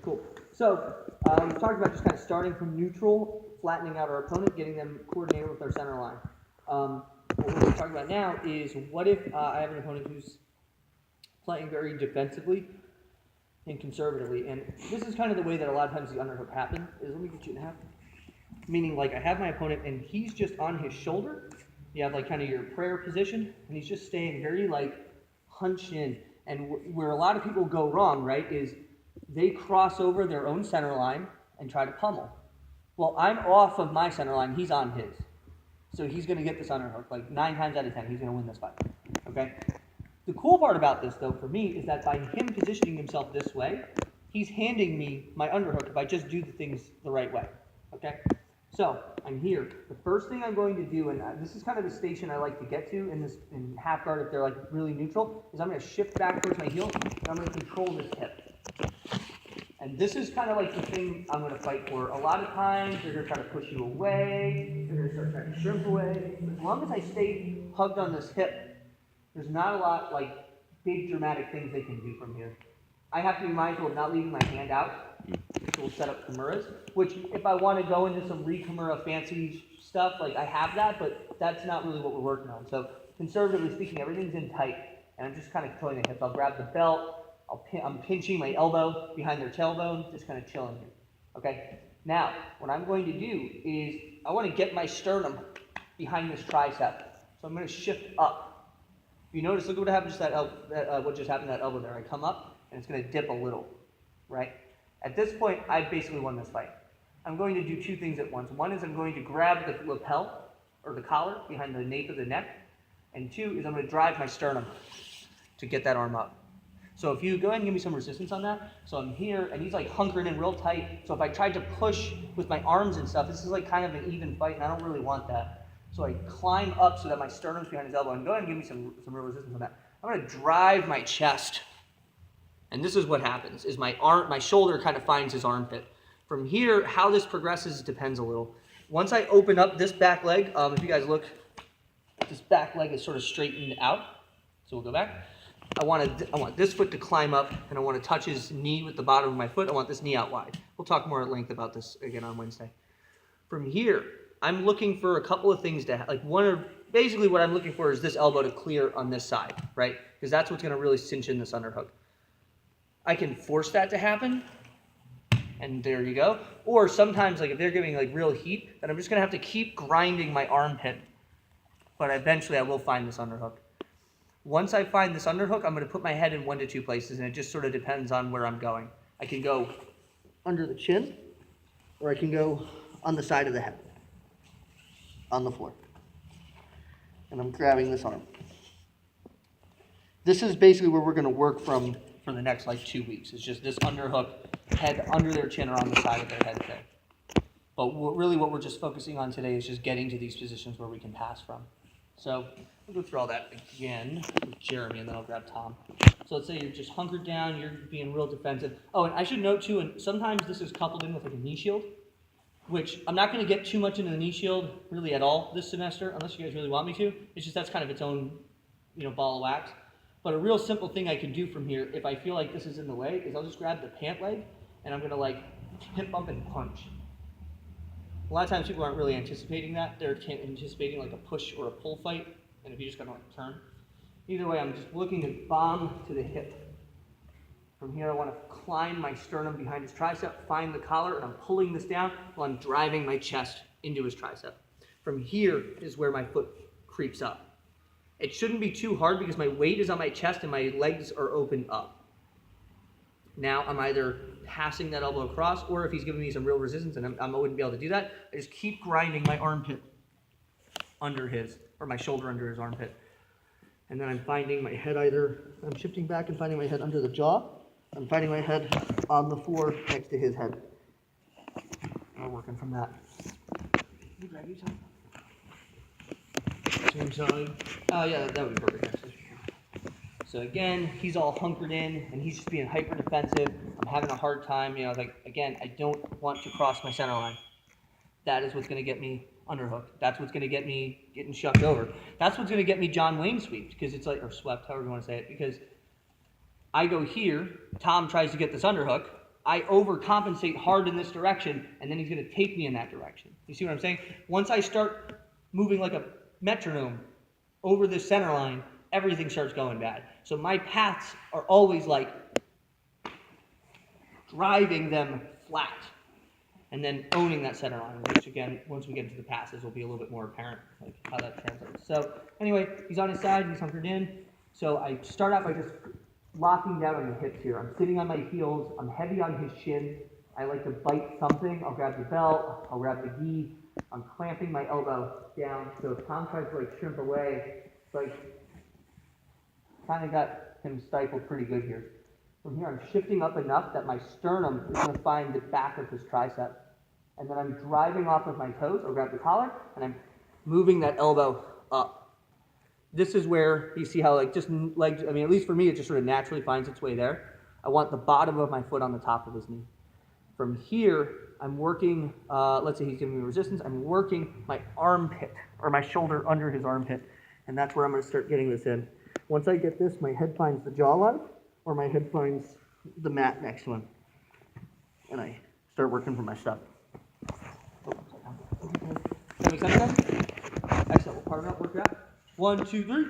Cool. So we talked about just kind of starting from neutral, flattening out our opponent, getting them coordinated with our center line. What we're going to talk about now is what if I have an opponent who's playing very defensively and conservatively, and this is kind of the way that a lot of times the underhook happens. Is let me get you in half. Meaning, like I have my opponent and he's just on his shoulder. You have like kind of your prayer position, and he's just staying very like hunched in. And where a lot of people go wrong, right, is they cross over their own center line and try to pummel. Well, I'm off of my center line, he's on his. So he's going to get this underhook. Like 9 times out of 10, he's going to win this fight. Okay? The cool part about this, though, for me, is that by him positioning himself this way, he's handing me my underhook if I just do the things the right way. Okay? So I'm here. The first thing I'm going to do, and this is kind of the station I like to get to in half guard if they're like really neutral, is I'm going to shift back towards my heel, and I'm going to control this hip. And this is kind of like the thing I'm going to fight for. A lot of times they're going to try to push you away, they're going to start trying to shrimp away. As long as I stay hugged on this hip, there's not a lot like big dramatic things they can do from here. I have to be mindful of not leaving my hand out. So we'll set up Kimuras, which if I want to go into some re-Kimura fancy stuff, like I have that, but that's not really what we're working on. So conservatively speaking, everything's in tight, and I'm just kind of controlling the hips. I'll grab the belt, I'm pinching my elbow behind their tailbone, just kind of chilling here. Okay? Now, what I'm going to do is I want to get my sternum behind this tricep. So I'm going to shift up. If you notice, look at what happened to what just happened to that elbow there. I come up, and it's going to dip a little, right? At this point, I've basically won this fight. I'm going to do 2 things at once. One is I'm going to grab the lapel, or the collar, behind the nape of the neck. And 2 is I'm going to drive my sternum to get that arm up. So if you go ahead and give me some resistance on that. So I'm here, and he's like hunkering in real tight. So if I tried to push with my arms and stuff, this is like kind of an even fight, and I don't really want that. So I climb up so that my sternum's behind his elbow. And go ahead and give me some real resistance on that. I'm going to drive my chest. And this is what happens, is my shoulder kind of finds his armpit. From here, how this progresses depends a little. Once I open up this back leg, if you guys look, this back leg is sort of straightened out. So we'll go back. I want this foot to climb up, and I want to touch his knee with the bottom of my foot. I want this knee out wide. We'll talk more at length about this again on Wednesday. From here, I'm looking for a couple of things to, basically what I'm looking for is this elbow to clear on this side, right? Because that's what's going to really cinch in this underhook. I can force that to happen, and there you go. Or sometimes, like if they're giving like real heat, then I'm just gonna have to keep grinding my armpit. But eventually I will find this underhook. Once I find this underhook, I'm gonna put my head in 1 to 2 places, and it just sort of depends on where I'm going. I can go under the chin, or I can go on the side of the head, on the floor. And I'm grabbing this arm. This is basically where we're gonna work from for the next like 2 weeks. It's just this underhook, head under their chin or on the side of their head there. But what we're just focusing on today is just getting to these positions where we can pass from. So we'll go through all that again with Jeremy, and then I'll grab Tom. So let's say you're just hunkered down, you're being real defensive. Oh, and I should note too, and sometimes this is coupled in with like a knee shield, which I'm not going to get too much into the knee shield really at all this semester, unless you guys really want me to. It's just that's kind of its own, ball of wax. But a real simple thing I can do from here, if I feel like this is in the way, is I'll just grab the pant leg, and I'm going to like hip bump and punch. A lot of times people aren't really anticipating that. They're anticipating like a push or a pull fight, and if you just kind of like turn. Either way, I'm just looking to bomb to the hip. From here, I want to climb my sternum behind his tricep, find the collar, and I'm pulling this down while I'm driving my chest into his tricep. From here is where my foot creeps up. It shouldn't be too hard because my weight is on my chest and my legs are open up. Now I'm either passing that elbow across, or if he's giving me some real resistance and I wouldn't be able to do that, I just keep grinding my armpit under his, or my shoulder under his armpit. And then I'm finding my head I'm shifting back and finding my head under the jaw. I'm finding my head on the floor next to his head. And we're working from that. Can you grab you, Tom? Same side. Oh yeah, that would be perfect actually. So again, he's all hunkered in, and he's just being hyper defensive. I'm having a hard time, again, I don't want to cross my center line. That is what's going to get me underhooked. That's what's going to get me getting shucked over. That's what's going to get me John Wayne sweeped, because it's like, or swept, however you want to say it, because I go here, Tom tries to get this underhook, I overcompensate hard in this direction, and then he's going to take me in that direction. You see what I'm saying? Once I start moving like a metronome over this center line, everything starts going bad. So my paths are always like driving them flat and then owning that center line, which again, once we get into the passes, will be a little bit more apparent like how that translates. So anyway, he's on his side, he's hunkered in. So I start out by just locking down on the hips here. I'm sitting on my heels, I'm heavy on his shin. I like to bite something. I'll grab the belt, I'll grab the gi. I'm clamping my elbow down. So if Tom tries to like shrimp away, it's like kind of got him stifled pretty good here. From here, I'm shifting up enough that my sternum is going to find the back of his tricep. And then I'm driving off with my toes. I'll grab the collar, and I'm moving that elbow up. This is where you see how, like, just legs, I mean, at least for me, it just sort of naturally finds its way there. I want the bottom of my foot on the top of his knee. From here, I'm working, let's say he's giving me resistance, I'm working my armpit, or my shoulder under his armpit. And that's where I'm going to start getting this in. Once I get this, my head finds the jawline, or my head finds the mat next to him. And I start working for my stuff. Does that make sense, guys? Excellent. We'll part it up, work it out. 1, 2, 3.